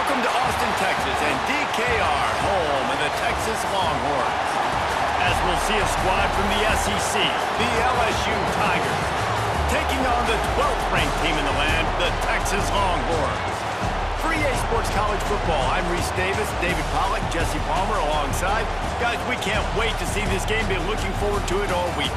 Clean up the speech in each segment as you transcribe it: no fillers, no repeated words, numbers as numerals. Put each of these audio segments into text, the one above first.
Welcome to Austin, Texas, and DKR, home of the Texas Longhorns. As we'll see a squad from the SEC, the LSU Tigers, taking on the 12th ranked team in the land, the Texas Longhorns. For EA Sports College Football, I'm Reese Davis, David Pollack, Jesse Palmer alongside. Guys, we can't wait to see this game. Been looking forward to it all week.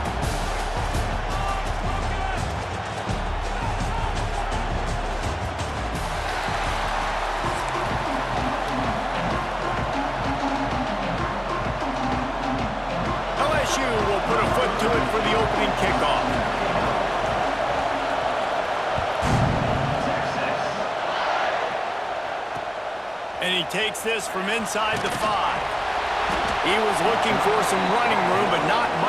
Will put a foot to it for the opening kickoff. And he takes this from inside the 5. He was looking for some running room, but not much.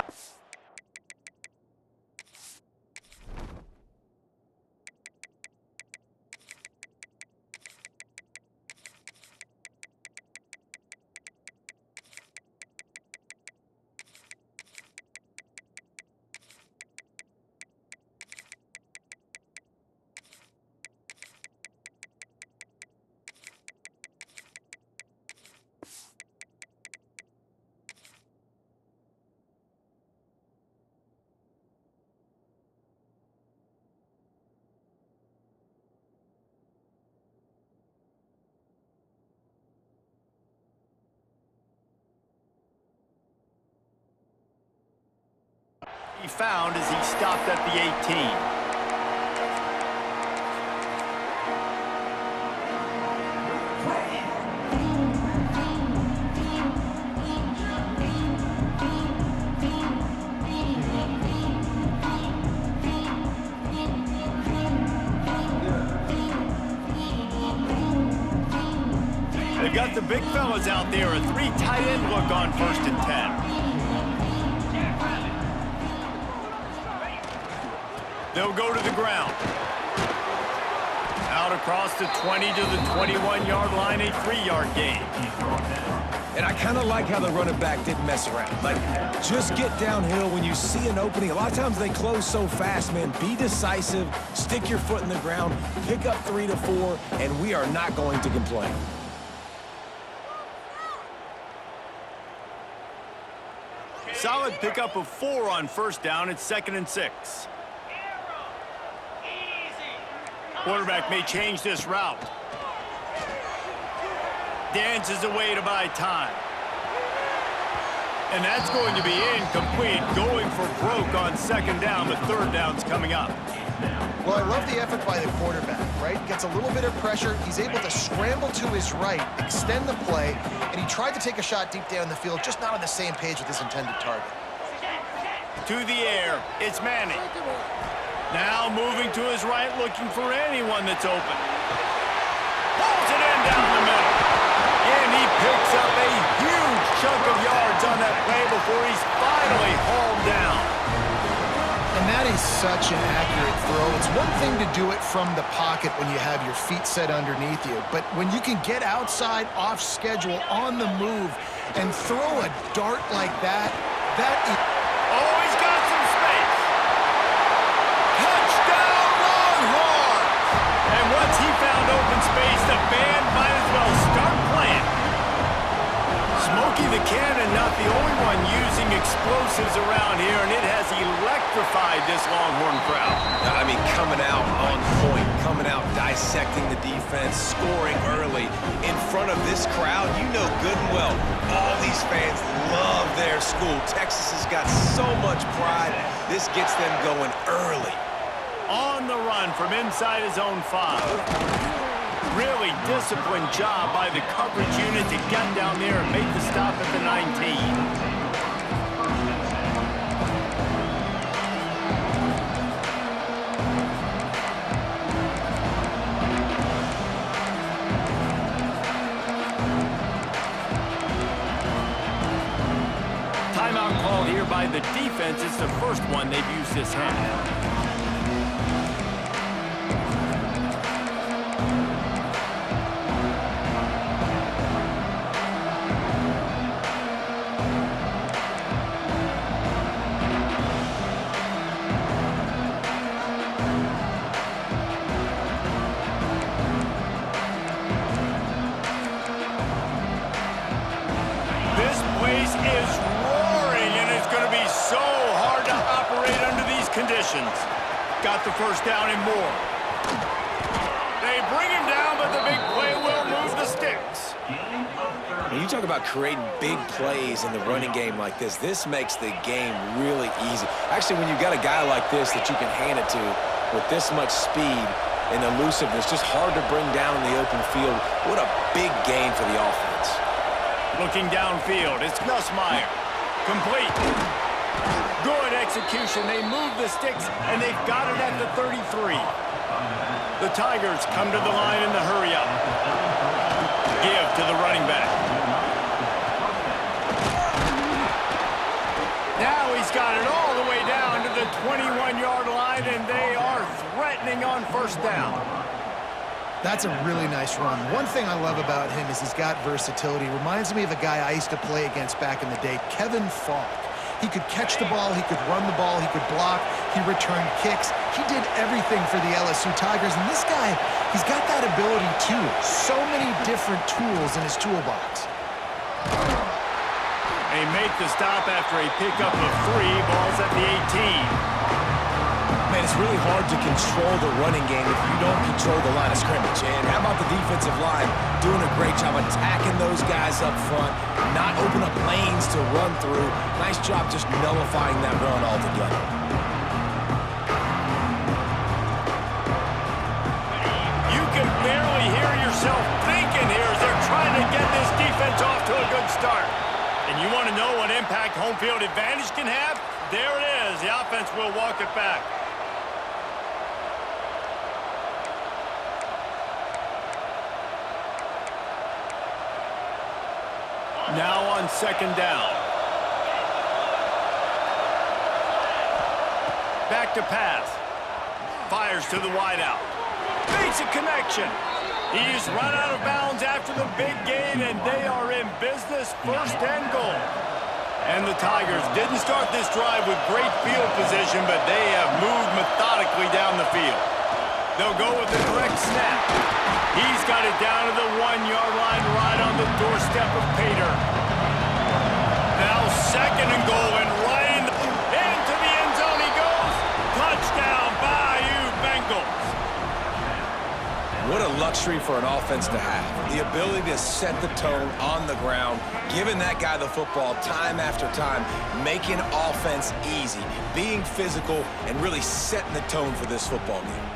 He found as he stopped at the 18. They've got the big fellas out there, a 3 tight end look on 1st and 10. They'll go to the ground. Out across the 20 to the 21-yard line, a 3-yard gain. And I kind of like how the running back didn't mess around. Like, just get downhill when you see an opening. A lot of times they close so fast, man. Be decisive, stick your foot in the ground, pick up 3 to 4, and we are not going to complain. Solid pickup of 4 on 1st down. It's 2nd and 6. Quarterback may change this route. Dances away to buy time. And that's going to be incomplete. Going for broke on 2nd down. The 3rd down's coming up. Well, I love the effort by the quarterback, right? Gets a little bit of pressure. He's able to scramble to his right, extend the play, and he tried to take a shot deep down the field, just not on the same page with his intended target. To the air. It's Manning. Now moving to his right, looking for anyone that's open. Pulls it in down the middle. And he picks up a huge chunk of yards on that play before he's finally hauled down. And that is such an accurate throw. It's one thing to do it from the pocket when you have your feet set underneath you, but when you can get outside, off schedule, on the move, and throw a dart like that, that is... Oh, he's got some space. Touchdown, Longhorns! And once he found open space, the band might as well start playing. Smokey the Cannon, not the only one using explosives around here, and it has electrified this Longhorn crowd. I mean, coming out on point, coming out dissecting the defense, scoring early. In front of this crowd, you know good and well, all these fans love their school. Texas has got so much pride. This gets them going early. On the run from inside his own 5. Really disciplined job by the coverage unit to get down there and make the stop at the 19. Timeout called here by the defense. It's the first one they've used this half. positions. Got the first down and more. They bring him down, but the big play will move the sticks. When you talk about creating big plays in the running game like this makes the game really easy. Actually, when you've got a guy like this that you can hand it to with this much speed and elusiveness, just hard to bring down in the open field. What a big gain for the offense. Looking downfield, it's Nussmeier. Complete. Good execution. They move the sticks, and they've got it at the 33. The Tigers come to the line in the hurry-up. Give to the running back. Now he's got it all the way down to the 21-yard line, and they are threatening on first down. That's a really nice run. One thing I love about him is he's got versatility. Reminds me of a guy I used to play against back in the day, Kevin Falk. He could catch the ball, he could run the ball, he could block, he returned kicks. He did everything for the LSU Tigers, and this guy, he's got that ability too. So many different tools in his toolbox. They make the stop after a pickup of 3. Ball's at the 18. Man, it's really hard to control the running game if you don't control the line of scrimmage. And how about the defensive line doing a great job attacking those guys up front, not open up lanes to run through. Nice job just nullifying that run altogether. You can barely hear yourself thinking here as they're trying to get this defense off to a good start. And you want to know what impact home field advantage can have? There it is. The offense will walk it back. Now on second down. Back to pass. Fires to the wideout. Makes a connection. He's run out of bounds after the big gain, and they are in business, first and goal. And the Tigers didn't start this drive with great field position, but they have moved methodically down the field. They'll go with the direct snap. He's got it down to the 1-yard line right on the doorstep of Pater. Now second and goal, and right into the end zone he goes. Touchdown, Bayou Bengals. What a luxury for an offense to have. The ability to set the tone on the ground, giving that guy the football time after time, making offense easy, being physical, and really setting the tone for this football game.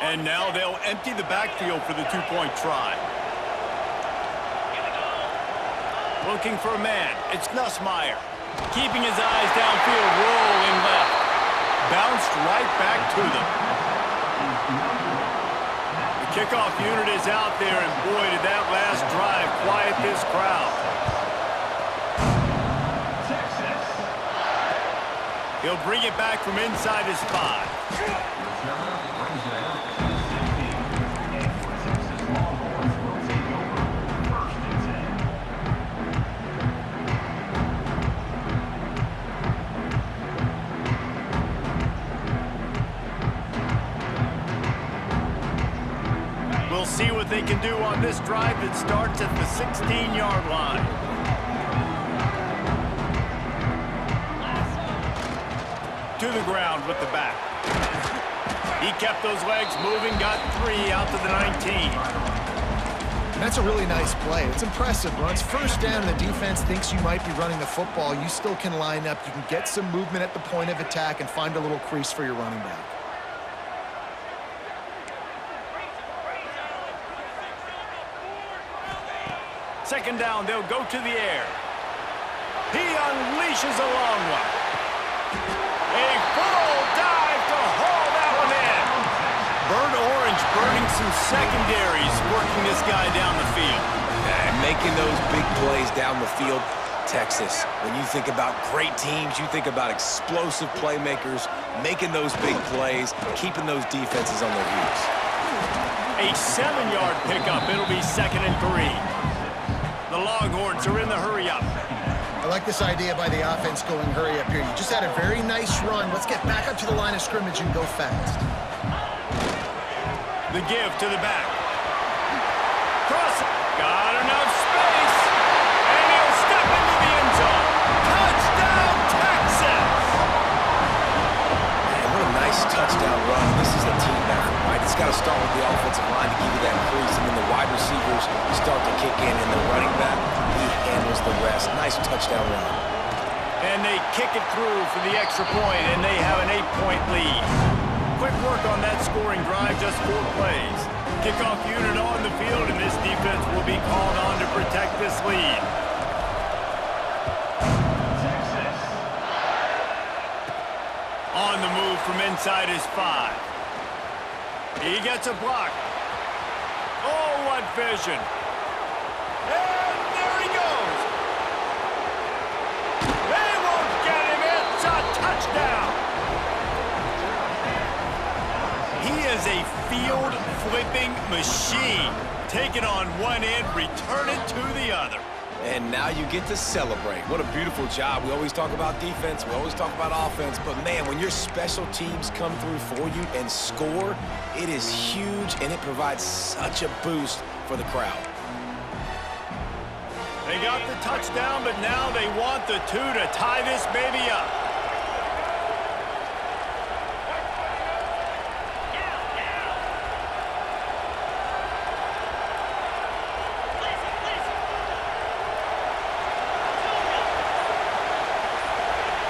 And now they'll empty the backfield for the two-point try. Looking for a man. It's Nussmeier. Keeping his eyes downfield, rolling left. Bounced right back to them. The kickoff unit is out there, and boy, did that last drive quiet this crowd. He'll bring it back from inside his 5. We'll see what they can do on this drive that starts at the 16-yard line. To the ground with the back. He kept those legs moving, got 3 out to the 19. That's a really nice play. It's impressive. Once first down, the defense thinks you might be running the football. You still can line up. You can get some movement at the point of attack and find a little crease for your running back. Second down, they'll go to the air. He unleashes a long one. A full dive to haul that one in. Burnt Orange burning some secondaries, working this guy down the field. And making those big plays down the field. Texas, when you think about great teams, you think about explosive playmakers, making those big plays, keeping those defenses on their heels. A 7-yard pickup. It'll be 2nd and 3. The Longhorns are in the hurry-up. I like this idea by the offense going hurry up here. You just had a very nice run. Let's get back up to the line of scrimmage and go fast. The give to the back. Cross. Got enough space. And he'll step into the end zone. Touchdown, Texas! Man, what a nice touchdown run. This is a team effort, right? It's got to start with the offensive line to give you that crease, and then the wide receivers start to kick in, and the running back, he handles the rest. Nice touchdown run. And they kick it through for the extra point, and they have an 8-point lead. Quick work on that scoring drive, just 4 plays. Kickoff unit on the field, and this defense will be called on to protect this lead. On the move from inside his 5. He gets a block. Oh, what vision. And there he goes. They won't get him. It's a touchdown. He is a field-flipping machine. Take it on one end, return it to the other. And now you get to celebrate. What a beautiful job. We always talk about defense. We always talk about offense. But, man, when your special teams come through for you and score, it is huge, and it provides such a boost for the crowd. They got the touchdown, but now they want the 2 to tie this baby up.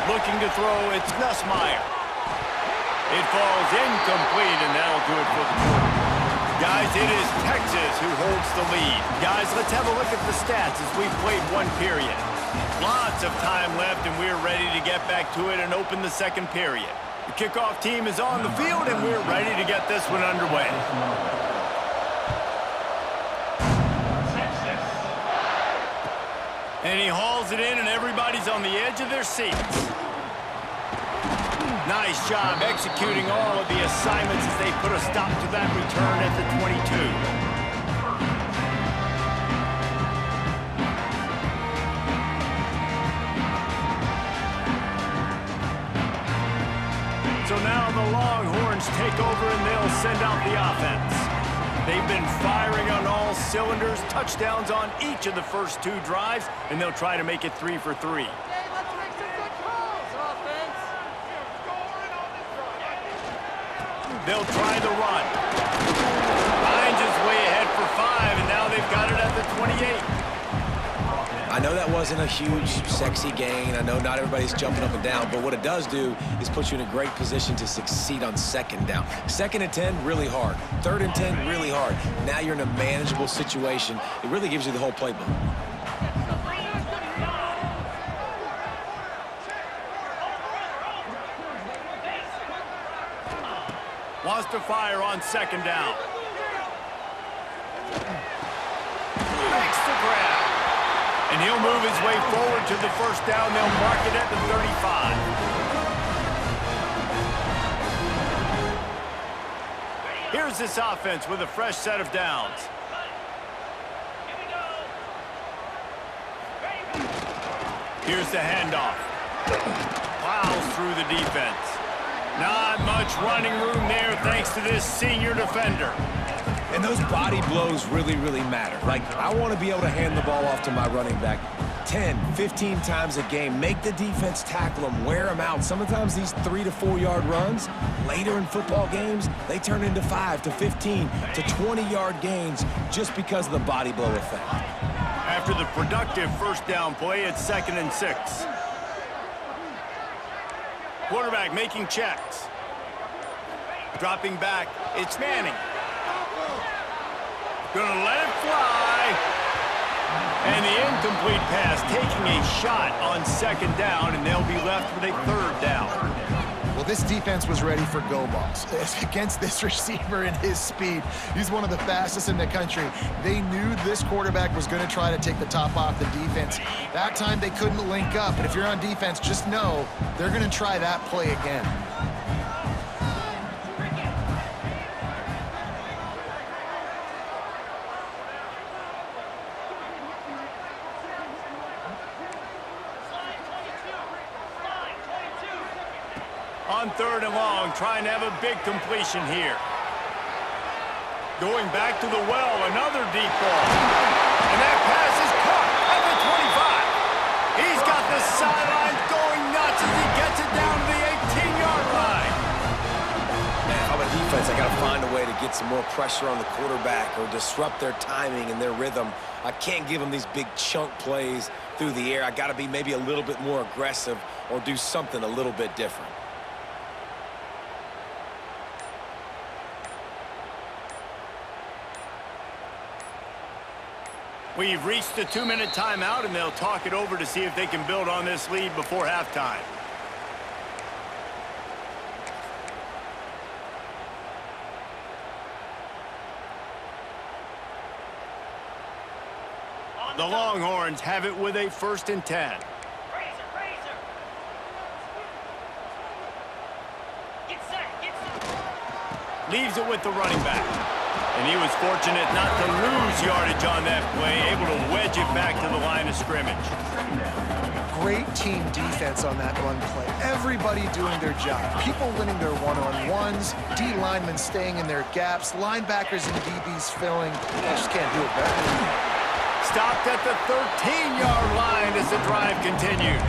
Looking to throw, it's Nussmeier. It falls incomplete, and that'll do it for the quarter. Guys, it is Texas who holds the lead. Guys, let's have a look at the stats as we've played 1 period. Lots of time left, and we're ready to get back to it and open the 2nd period. The kickoff team is on the field, and we're ready to get this one underway. And he hauls it in, and everybody's on the edge of their seats. Nice job executing all of the assignments as they put a stop to that return at the 22. So now the Longhorns take over, and they'll send out the offense. They've been firing on all cylinders, touchdowns on each of the first 2 drives, and they'll try to make it 3 for 3. They'll try the run. Hines is way ahead for 5, and now they've got it at the 28. I know that wasn't a huge, sexy gain. I know not everybody's jumping up and down, but what it does do is put you in a great position to succeed on 2nd down. 2nd and 10, really hard. 3rd and 10, really hard. Now you're in a manageable situation. It really gives you the whole playbook. Wants to fire on 2nd down. Makes the grab. And he'll move his way forward to the 1st down. They'll mark it at the 35. Here's this offense with a fresh set of downs. Here's the handoff. Plows through the defense. Not much running room there thanks to this senior defender. And those body blows really, really matter. Like, I want to be able to hand the ball off to my running back 10, 15 times a game. Make the defense tackle them, wear them out. Sometimes these 3 to 4 yard runs, later in football games, they turn into 5 to 15 to 20 yard gains just because of the body blow effect. After the productive 1st down play, it's 2nd and 6. Quarterback making checks. Dropping back, it's Manning. Gonna let it fly. And the incomplete pass taking a shot on 2nd down, and they'll be left with a 3rd down. Well, this defense was ready for go balls. Against this receiver and his speed, he's one of the fastest in the country. They knew this quarterback was going to try to take the top off the defense. That time they couldn't link up, but if you're on defense, just know they're going to try that play again. On 3rd and long, trying to have a big completion here. Going back to the well, another deep ball. And that pass is caught at the 25. He's got the sideline going nuts as he gets it down to the 18-yard line. Man, if I'm a defense, I got to find a way to get some more pressure on the quarterback or disrupt their timing and their rhythm. I can't give them these big chunk plays through the air. I got to be maybe a little bit more aggressive or do something a little bit different. We've reached the 2-minute timeout, and they'll talk it over to see if they can build on this lead before halftime. The Longhorns have it with a 1st and 10. Leaves it with the running back. And he was fortunate not to lose yardage on that play, able to wedge it back to the line of scrimmage. Great team defense on that run play. Everybody doing their job. People winning their one-on-ones, D linemen staying in their gaps, linebackers and DBs filling. They just can't do it better. Stopped at the 13-yard line as the drive continues.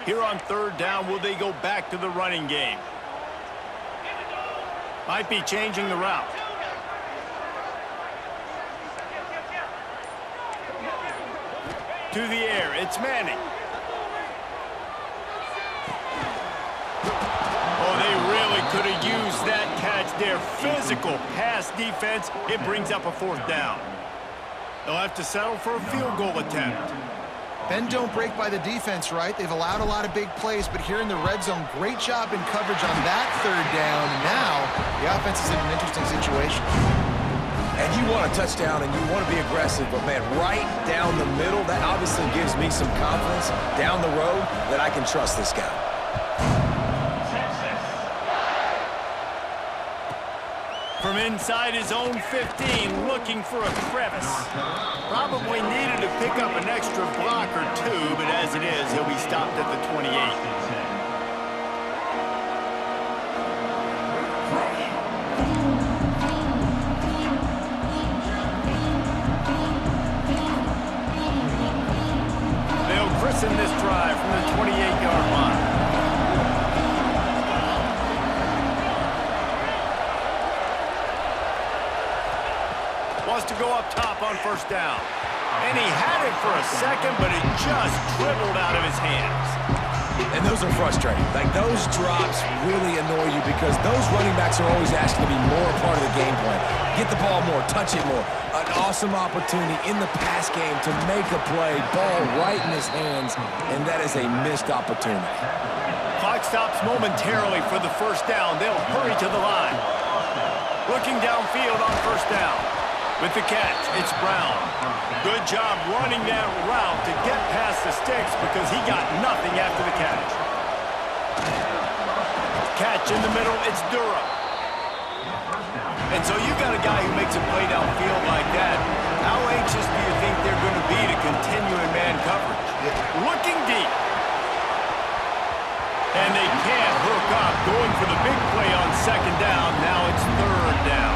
Here on 3rd down, will they go back to the running game? Might be changing the route. To the air, it's Manning. Oh, they really could have used that catch there. Physical pass defense, it brings up a 4th down. They'll have to settle for a field goal attempt. Bend don't break by the defense, right? They've allowed a lot of big plays, but here in the red zone, great job in coverage on that 3rd down. And now the offense is in an interesting situation. And you want a touchdown and you want to be aggressive, but man, right down the middle, that obviously gives me some confidence down the road that I can trust this guy. From inside his own 15, looking for a crevice. Probably needed to pick up an extra block or 2, but as it is, he'll be stopped at the 28. They'll christen this drive from the 28-yard line. Wants to go up top on 1st down. And he had it for a second, but it just dribbled out of his hands. And those are frustrating. Like, those drops really annoy you because those running backs are always asked to be more a part of the game plan. Get the ball more, touch it more. An awesome opportunity in the pass game to make a play, ball right in his hands, and that is a missed opportunity. Clock stops momentarily for the 1st down. They'll hurry to the line. Looking downfield on 1st down. With the catch, it's Brown. Good job running that route to get past the sticks because he got nothing after the catch. Catch in the middle, it's Durham. And so you got a guy who makes a play downfield like that. How anxious do you think they're going to be to continue in man coverage? Looking deep. And they can't hook up. Going for the big play on 2nd down. Now it's 3rd down.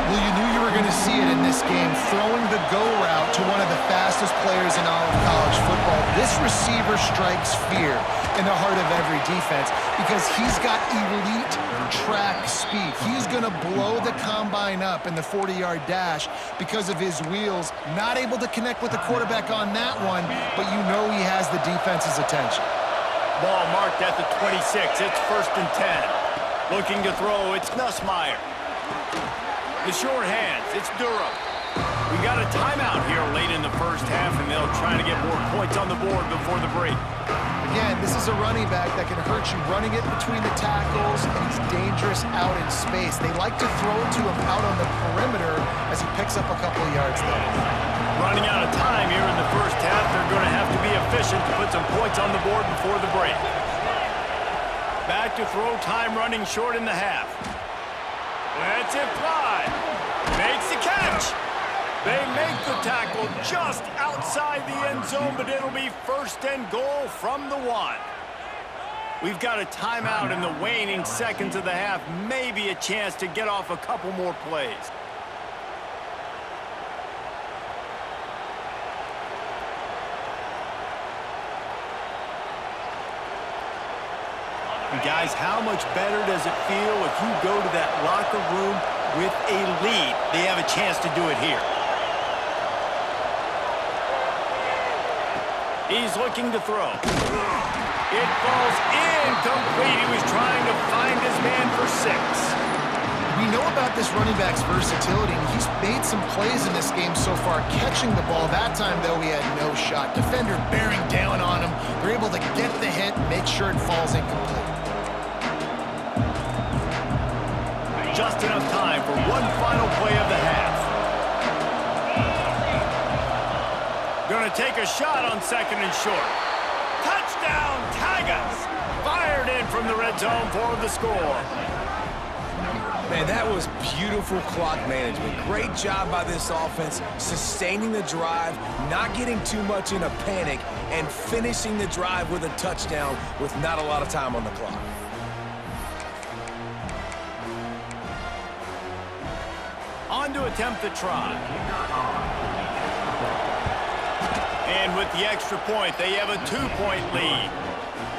Well, you knew you were going to see it in this game, throwing the go route to one of the fastest players in all of college football. This receiver strikes fear in the heart of every defense because he's got elite track speed. He's going to blow the combine up in the 40-yard dash because of his wheels. Not able to connect with the quarterback on that one, but you know he has the defense's attention. Ball marked at the 26. It's 1st and 10. Looking to throw, it's Nussmeier. The short hands, it's Durham. We got a timeout here late in the 1st half, and they'll try to get more points on the board before the break. Again, this is a running back that can hurt you running it between the tackles, and he's dangerous out in space. They like to throw it to him out on the perimeter as he picks up a couple of yards there. Running out of time here in the 1st half. They're going to have to be efficient to put some points on the board before the break. Back to throw, time running short in the half. Let's it fly. Makes the catch. They make the tackle just outside the end zone, but it'll be 1st and goal from the 1. We've got a timeout in the waning seconds of the half. Maybe a chance to get off a couple more plays. And guys, how much better does it feel if you go to that locker room with a lead? They have a chance to do it here. He's looking to throw. It falls incomplete. He was trying to find his man for 6. We know about this running back's versatility. He's made some plays in this game so far, catching the ball. That time, though, he had no shot. Defender bearing down on him. They're able to get the hit, make sure it falls incomplete. Just enough time for one final play of the half. Going to take a shot on 2nd and short. Touchdown, Tigers! Fired in from the red zone for the score. Man, that was beautiful clock management. Great job by this offense, sustaining the drive, not getting too much in a panic, and finishing the drive with a touchdown with not a lot of time on the clock. On to attempt the try. And with the extra point, they have a 2-point lead.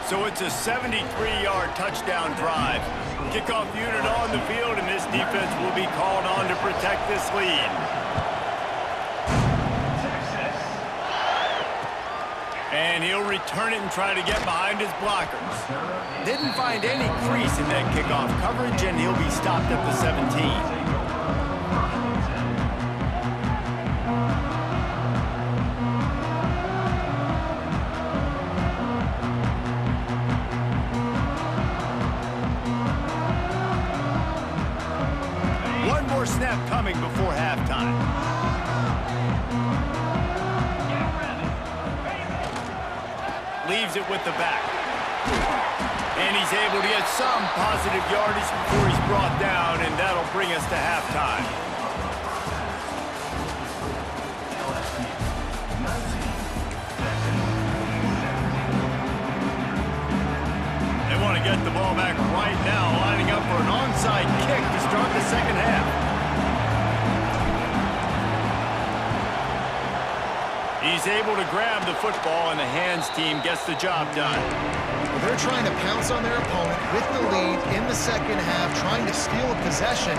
So it's a 73-yard touchdown drive. Kickoff unit on the field, and this defense will be called on to protect this lead. And he'll return it and try to get behind his blockers. Didn't find any crease in that kickoff coverage, and he'll be stopped at the 17. Snap coming before halftime. Leaves it with the back. And he's able to get some positive yardage before he's brought down, and that'll bring us to halftime. They want to get the ball back right now, lining up for an onside kick to start the 2nd half. He's able to grab the football, and the hands team gets the job done. Well, they're trying to pounce on their opponent with the lead in the 2nd half, trying to steal a possession,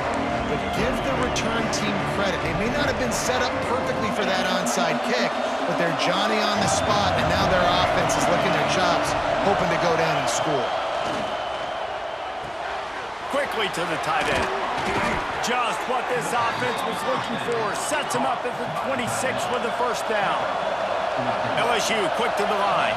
but give the return team credit. They may not have been set up perfectly for that onside kick, but they're Johnny on the spot, and now their offense is licking their chops, hoping to go down and score. Quickly to the tight end. Just what this offense was looking for. Sets him up at the 26 with the 1st down. LSU quick to the line.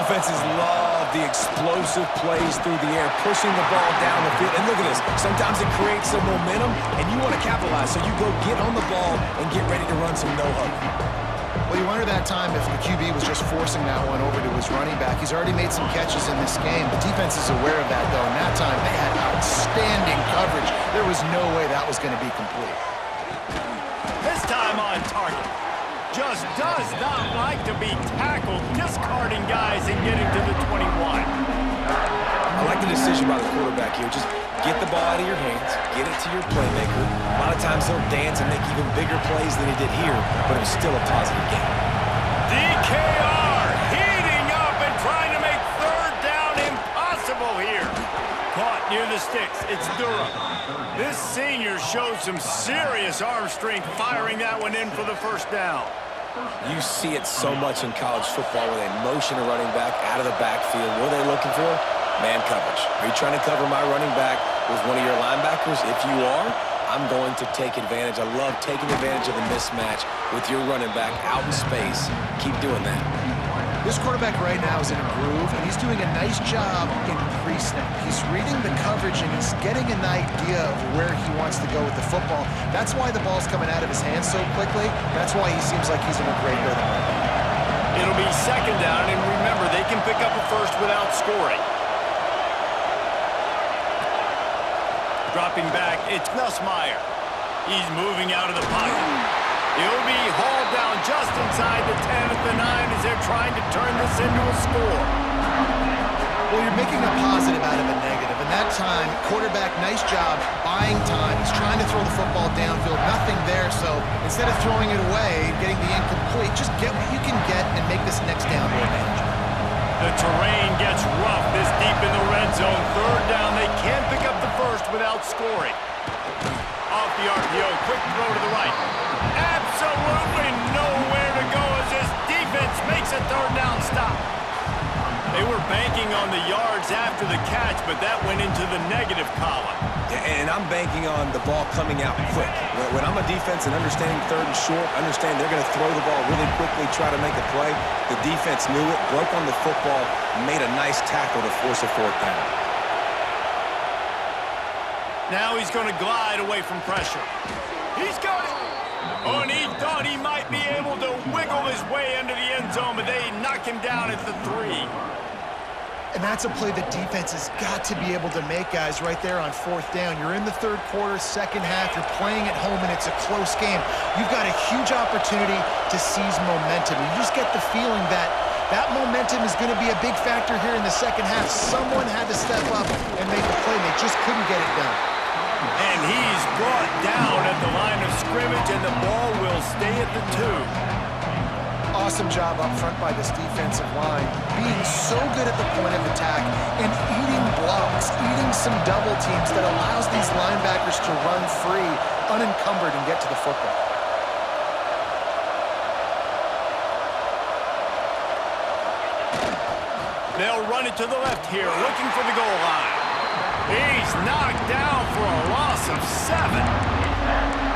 Offenses love the explosive plays through the air, pushing the ball down the field. And look at this. Sometimes it creates some momentum, and you want to capitalize. So you go get on the ball and get ready to run some no-huddle. Well, you wonder that time if the QB was just forcing that one over to his running back. He's already made some catches in this game. The defense is aware of that, though, and that time they had outstanding coverage. There was no way that was going to be complete. This time on target. Just does not like to be tackled, discarding guys and getting to the 21. I like the decision by the quarterback here. Just get the ball out of your hands, get it to your playmaker. A lot of times he'll dance and make even bigger plays than he did here, but it was still a positive game. DKR heating up and trying to make 3rd down impossible here. Caught near the sticks. It's Durham. This senior showed some serious arm strength firing that one in for the 1st down. You see it so much in college football where they motion a running back out of the backfield. What are they looking for? Man coverage. Are you trying to cover my running back with one of your linebackers? If you are, I'm going to take advantage. I love taking advantage of the mismatch with your running back out in space. Keep doing that. This quarterback right now is in a groove, and he's doing a nice job in pre-snap. He's reading the coverage, and he's getting an idea of where he wants to go with the football. That's why the ball's coming out of his hands so quickly. That's why he seems like he's in a great rhythm right now. It'll be 2nd down, and remember, they can pick up a 1st without scoring. Dropping back, it's Nussmeier. He's moving out of the pocket. He'll be hauled down just inside the 10 at the 9 as they're trying to turn this into a score. Well, you're making a positive out of a negative. And that time, quarterback, nice job buying time. He's trying to throw the football downfield. Nothing there, so instead of throwing it away and getting the incomplete, just get what you can get and make this next down more manageable. The terrain gets rough this deep in the red zone. Third down, they can't pick up the first without scoring. Off the RPO, quick throw to the right. Absolutely nowhere to go as this defense makes a third down stop. They were banking on the yards after the catch, but that went into the negative column. And I'm banking on the ball coming out quick. When I'm a defense and understanding third and short, understand they're going to throw the ball really quickly, try to make a play. The defense knew it, broke on the football, made a nice tackle to force a fourth down. Now he's going to glide away from pressure. He's got it. Oh, and he thought he might be able to wiggle his way into the end zone, but they knock him down at the 3. And that's a play the defense has got to be able to make, guys, right there on fourth down. You're in the third quarter, second half. You're playing at home, and it's a close game. You've got a huge opportunity to seize momentum. You just get the feeling that that momentum is going to be a big factor here in the second half. Someone had to step up and make a play, and they just couldn't get it done. And he's brought down at the line of scrimmage, and the ball will stay at the 2. Awesome job up front by this defensive line, being so good at the point of attack and eating blocks, eating some double teams that allows these linebackers to run free, unencumbered, and get to the football. They'll run it to the left here, looking for the goal line. He's knocked down for a loss of 7.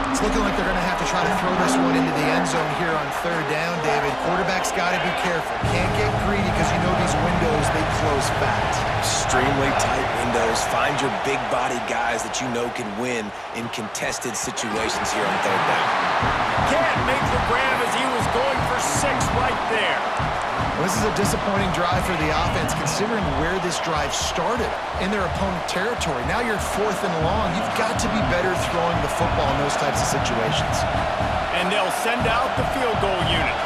It's looking like they're going to have to try to throw this one into the end zone here on third down, David. Quarterback's got to be careful. Can't get greedy because you know these windows, they close fast. Extremely tight windows. Find your big body guys that you know can win in contested situations here on third down. Can't make the grab as he was going for 6 right there. Well, this is a disappointing drive for the offense considering where this drive started in their opponent territory. Now you're fourth and long. You've got to be better throwing the football in those types of situations. And they'll send out the field goal unit.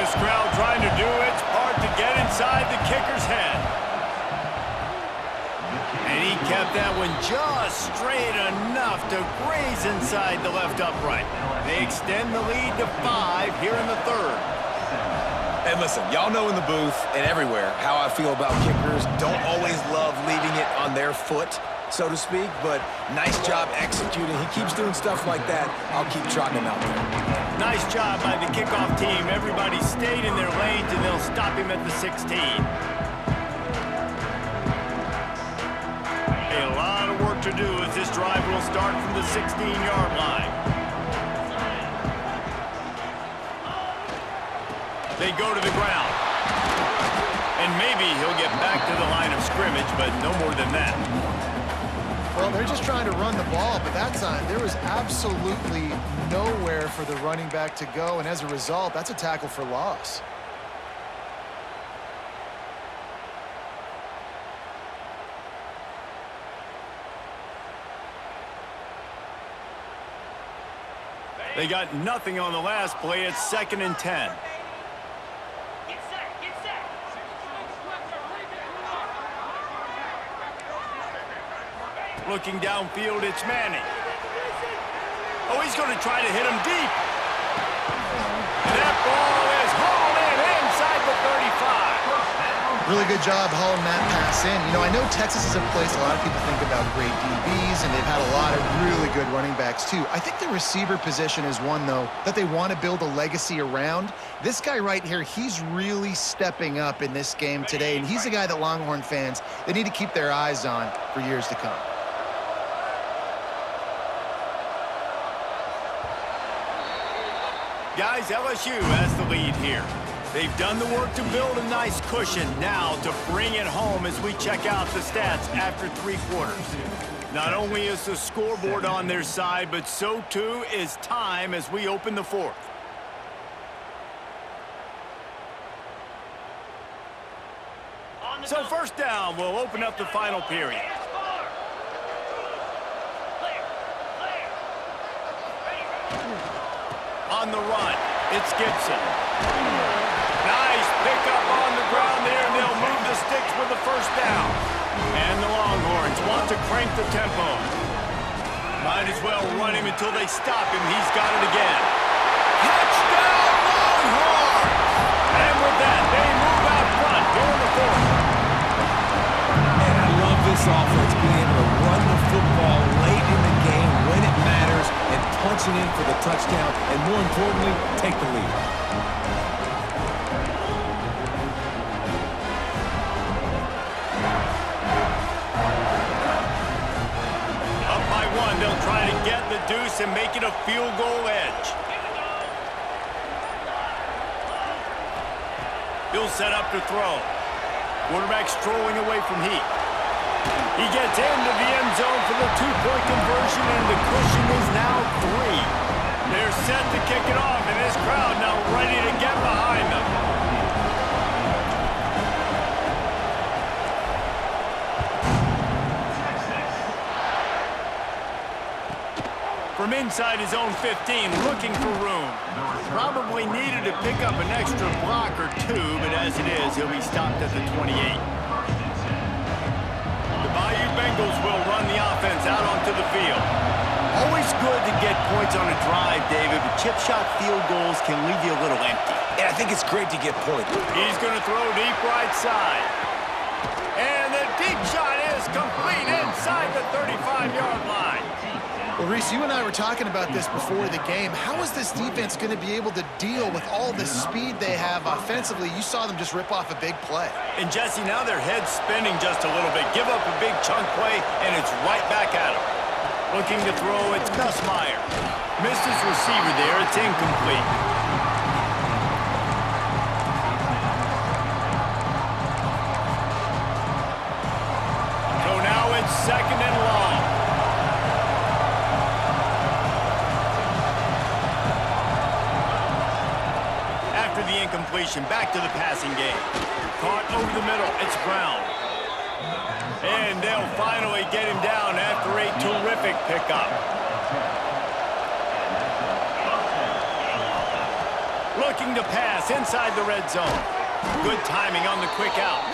This crowd trying to do its part to get inside the kicker's head. And he kept that one just straight enough to graze inside the left upright. They extend the lead to 5 here in the third. And listen, y'all know in the booth and everywhere how I feel about kickers. Don't always love leaving it on their foot, so to speak, but nice job executing. He keeps doing stuff like that. I'll keep trotting him out there. Nice job by the kickoff team. Everybody stayed in their lanes, and they'll stop him at the 16. A lot of work to do as this drive will start from the 16-yard line. They go to the ground. And maybe he'll get back to the line of scrimmage, but no more than that. Well, they're just trying to run the ball, but that time there was absolutely nowhere for the running back to go, and as a result, that's a tackle for loss. They got nothing on the last play. It's 2nd and 10. Looking downfield, it's Manning. Oh, he's going to try to hit him deep. And that ball is hauled in inside the 35. Really good job hauling that pass in. You know, I know Texas is a place a lot of people think about great DBs, and they've had a lot of really good running backs, too. I think the receiver position is one, though, that they want to build a legacy around. This guy right here, he's really stepping up in this game today, and he's a guy that Longhorn fans, they need to keep their eyes on for years to come. Guys, LSU has the lead here. They've done the work to build a nice cushion now to bring it home as we check out the stats after 3 quarters. Not only is the scoreboard on their side, but so too is time as we open the 4th. So first down, we'll open up the final period. On on the run. It's Gibson. Nice pickup on the ground there, and they'll move the sticks for the first down. And the Longhorns want to crank the tempo. Might as well run him until they stop him. He's got it again. Touchdown, Longhorns! And with that, they move out front here in the fourth. Man, I love this offense being able to run the football late in the game when it matters and punching in for the touchdown, and more importantly, take the lead. Up by one, they'll try to get the deuce and make it a field goal edge. He'll set up to throw. Quarterback strolling away from Heat. He gets into the end zone for the two-point conversion, and the cushion is now 3. They're set to kick it off, and this crowd now ready to get behind them. From inside his own 15, looking for room. Probably needed to pick up an extra block or two, but as it is, he'll be stopped at the 28. The Bayou Bengals will run the offense out onto the field. Always good to get points on a drive, David, but chip shot field goals can leave you a little empty. And I think it's great to get points. He's going to throw deep right side. And the deep shot is complete inside the 35-yard line. Well, Reese, you and I were talking about this before the game. How is this defense going to be able to deal with all the speed they have offensively? You saw them just rip off a big play. And, Jesse, now their head's spinning just a little bit. Give up a big chunk play, and it's right back at them. Looking to throw, it's Gus Meyer. Missed his receiver there. It's incomplete. So now it's second and long. After the incompletion, back to the passing game. Caught over the middle, it's Brown. And they'll finally get him down after a terrific pickup. Looking to pass inside the red zone. Good timing on the quick out.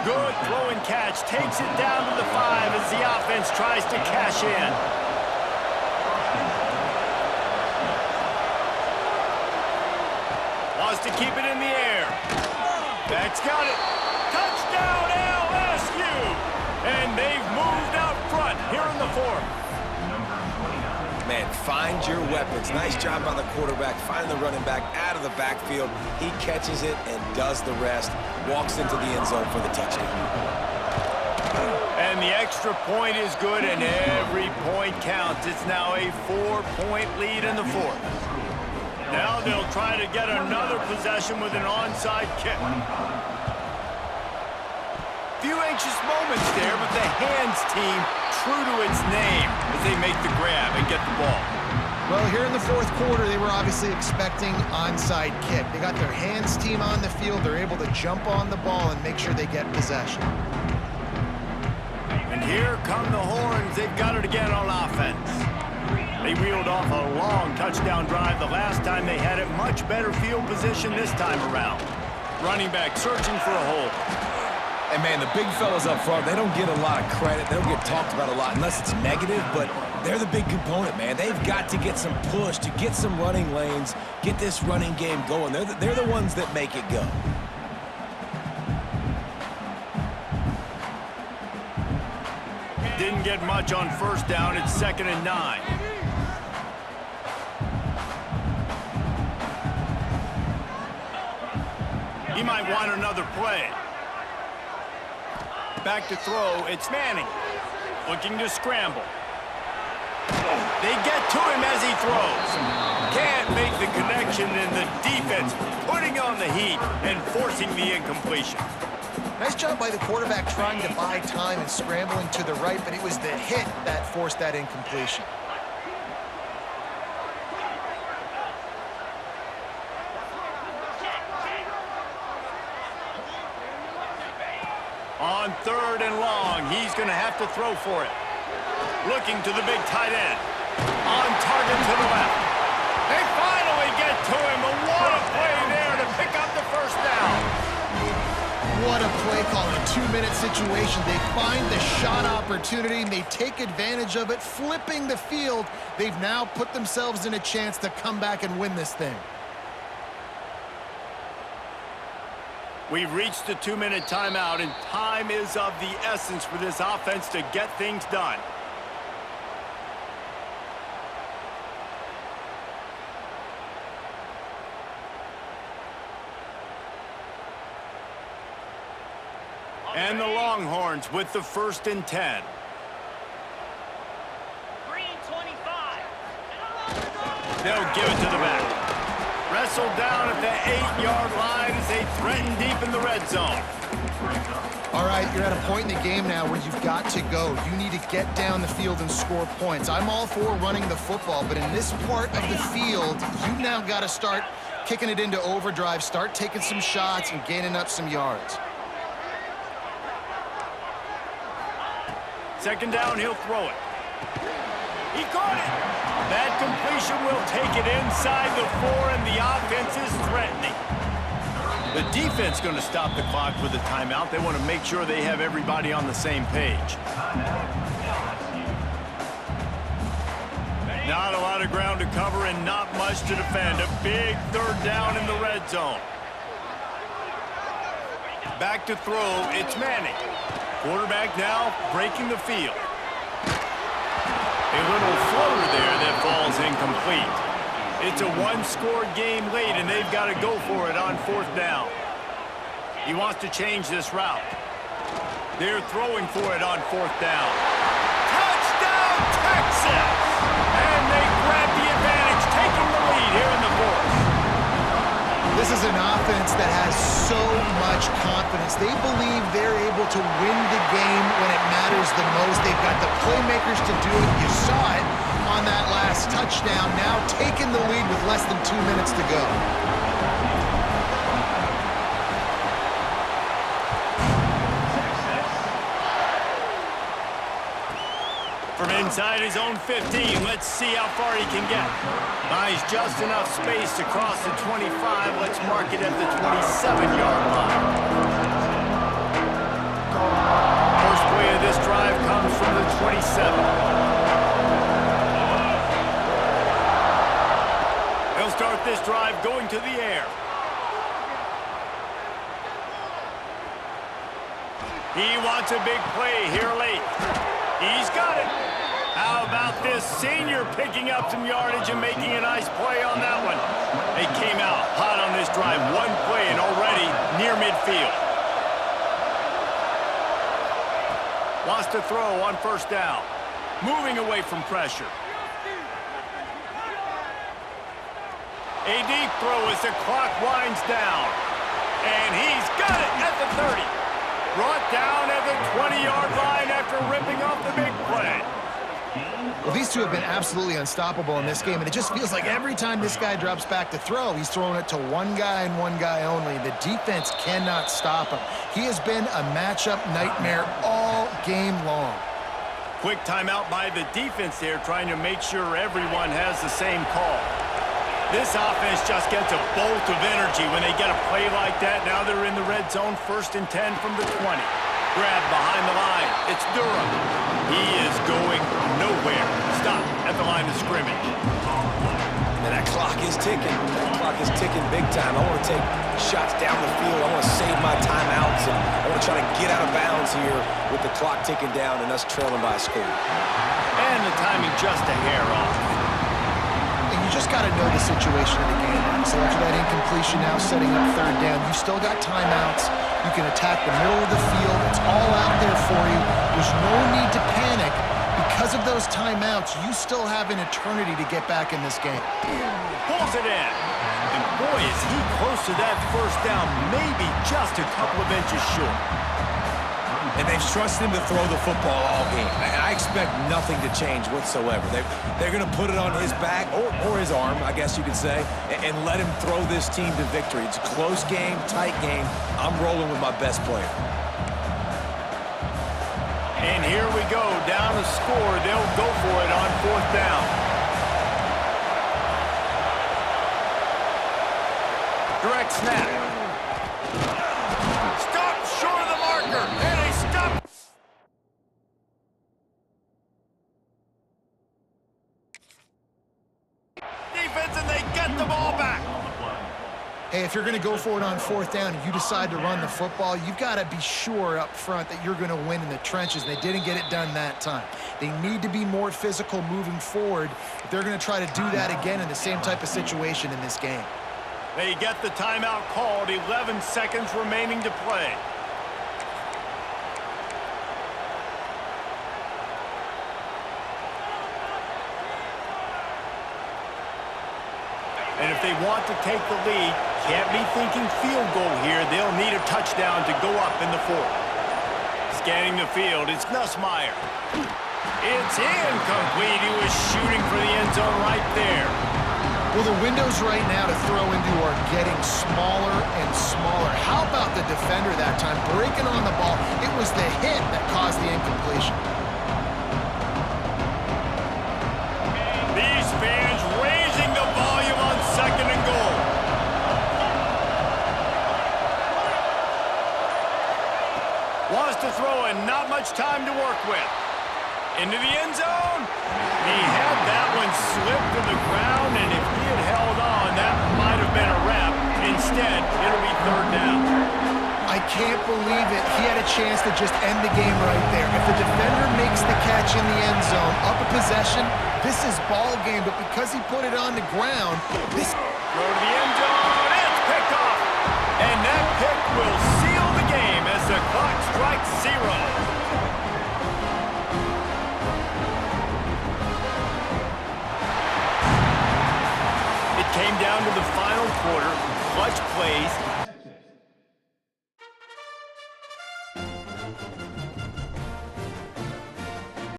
Good throw and catch, takes it down to the 5 as the offense tries to cash in. Wants to keep it in the air. Beck's got it. Touchdown, LSU! And they've moved out front here in the fourth. Man, find your weapons. Nice job by the quarterback, finding the running back out of the backfield. He catches it and does the rest. Walks into the end zone for the touchdown. And the extra point is good, and every point counts. It's now a 4-point lead in the fourth. Now they'll try to get another possession with an onside kick. Few anxious moments there, but the hands team true to its name as they make the grab and get the ball. Well, here in the fourth quarter, they were obviously expecting onside kick. They got their hands team on the field. They're able to jump on the ball and make sure they get possession. And here come the Horns. They've got it again on offense. They reeled off a long touchdown drive the last time they had it. Much better field position this time around. Running back searching for a hole. And, man, the big fellas up front, they don't get a lot of credit. They don't get talked about a lot unless it's negative, but they're the big component, man. They've got to get some push, to get some running lanes, get this running game going. They're the ones that make it go. Didn't get much on first down. It's 2nd and 9. He might want another play. Back to throw, it's Manning. Looking to scramble. They get to him as he throws. Can't make the connection, and the defense putting on the heat and forcing the incompletion. Nice job by the quarterback trying to buy time and scrambling to the right, but it was the hit that forced that incompletion. On 3rd and long, he's going to have to throw for it. Looking to the big tight end. On target to the left. They finally get to him. But what a play there to pick up the first down. What a play call in a 2-minute situation. They find the shot opportunity, and they take advantage of it, flipping the field. They've now put themselves in a chance to come back and win this thing. We've reached the 2-minute timeout, and time is of the essence for this offense to get things done. And the Longhorns with the 1st and 10. Green 25. They'll give it to the back. Wrestled down at the 8-yard line as they threaten deep in the red zone. All right, you're at a point in the game now where you've got to go. You need to get down the field and score points. I'm all for running the football, but in this part of the field, you've now got to start kicking it into overdrive, start taking some shots and gaining up some yards. 2nd down, he'll throw it. He caught it. That completion will take it inside the 4, and the offense is threatening. The defense going to stop the clock with a timeout. They want to make sure they have everybody on the same page. Not a lot of ground to cover and not much to defend. A big 3rd down in the red zone. Back to throw, it's Manning. Quarterback now breaking the field. A little floater there that falls incomplete. It's a 1-score game late, and they've got to go for it on 4th down. He wants to change this route. They're throwing for it on 4th down. Touchdown, Texas! And they grab the advantage, taking the lead here in the 4th. This is an offense that has so much confidence. They believe they're able to win the game when it matters the most. They've got the playmakers to do it. You saw it on that last touchdown. Now taking the lead with less than 2 minutes to go. From inside his own 15, let's see how far he can get. Buys just enough space to cross the 25. Let's mark it at the 27-yard line. First play of this drive comes from the 27. He'll start this drive going to the air. He wants a big play here late. He's got it. How about this senior picking up some yardage and making a nice play on that one? They came out hot on this drive. 1 play and already near midfield. Wants to throw on 1st down. Moving away from pressure. A deep throw as the clock winds down. And he's got it at the 30. Brought down at the 20-yard line after ripping off the big play. Well, these two have been absolutely unstoppable in this game, and it just feels like every time this guy drops back to throw, he's throwing it to one guy and one guy only. The defense cannot stop him. He has been a matchup nightmare all game long. Quick timeout by the defense there, trying to make sure everyone has the same call. This offense just gets a bolt of energy when they get a play like that. Now they're in the red zone, 1st and 10 from the 20. Grab behind the line. It's Durham. He is going nowhere. Stop at the line of scrimmage. And that clock is ticking. That clock is ticking big time. I want to take shots down the field. I want to save my timeouts, and I want to try to get out of bounds here with the clock ticking down and us trailing by a score. And the timing just a hair off. And you just got to know the situation of the game. So after that incompletion, now setting up 3rd down, you still got timeouts. You can attack the middle of the field. It's all out there for you. There's no need to panic. Because of those timeouts, you still have an eternity to get back in this game. Pulls it in. And boy, is he close to that 1st down, maybe just a couple of inches short. And they've trusted him to throw the football all game. I expect nothing to change whatsoever. They're going to put it on his back, or his arm, I guess you could say, and let him throw this team to victory. It's a close game, tight game. I'm rolling with my best player. And here we go, down to score. They'll go for it on 4th down. Direct snap. Stop short of the marker. And a stop. Defense, and they get the ball back. Hey, if you're going to go for it on fourth down and you decide to run the football, you've got to be sure up front that you're going to win in the trenches. They didn't get it done that time. They need to be more physical moving forward if they're going to try to do that again in the same type of situation in this game. They get the timeout called, 11 seconds remaining to play. And if they want to take the lead, can't be thinking field goal here. They'll need a touchdown to go up in the fourth. Scanning the field, it's Nussmeier. It's incomplete. He was shooting for the end zone right there. Well, the windows right now to throw into are getting smaller and smaller. How about the defender that time breaking on the ball? It was the hit that caused the incompletion. These fans raising the volume on second and goal. Wants to throw and not much time to work with. Into the end zone. He had that one slip to the ground, and if he had held on, that might have been a wrap. Instead, it'll be third down. I can't believe it. He had a chance to just end the game right there. If the defender makes the catch in the end zone, up a possession, this is ball game, but because he put it on the ground, this... Go to the end zone, it's picked off. And that pick will seal the game as the clock strikes 0. Came down to the final quarter, clutch plays.